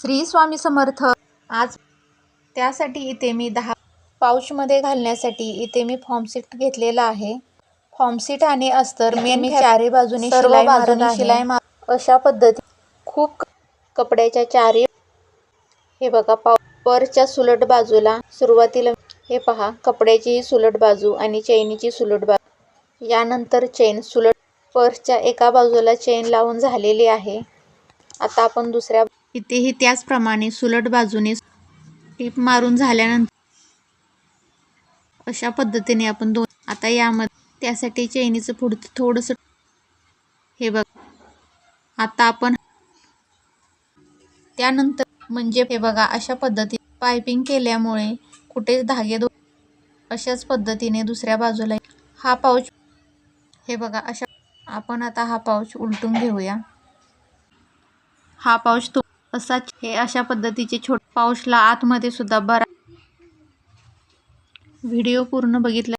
श्री स्वामी समर्थ। आज त्यासाठी इथे मी 10 पाऊचमध्ये घालण्यासाठी इथे मी फॉर्मसीट घेतलेला आहे। फॉर्मसीट आणि अस्तर मी चारी बाजूने शिलाई मारत अशा पद्धती खूप कपड्याच्या चारी हे बघा परच्या सुलट बाजूला सुरुवातीला हे पहा कपड्याची सुलट बाजू आणि चैनीची सुलट बाजू, यानंतर चेन सुलट पर्सच्या एका बाजूला चेन लावून झालेली आहे। आता आपण दुसऱ्या इथेही त्याचप्रमाणे सुलट बाजूने टीप मारून झाल्यानंतर अशा पद्धतीने आपण दोन आता यामध्ये त्यासाठी चैनीचं पुढचं थोडंसं हे बघा। आता आपण त्यानंतर म्हणजे हे बघा अशा पद्धतीने पायपिंग केल्यामुळे कुठे धागे अशाच पद्धतीने दुसऱ्या बाजूला हा पाऊच हे बघा अशा आपण आता हा पाऊच उलटून घेऊया। हा पाऊच असाच हे अशा पद्धतीचे छोटे पाऊचला आतमध्ये सुद्धा बरा व्हिडिओ पूर्ण बघितला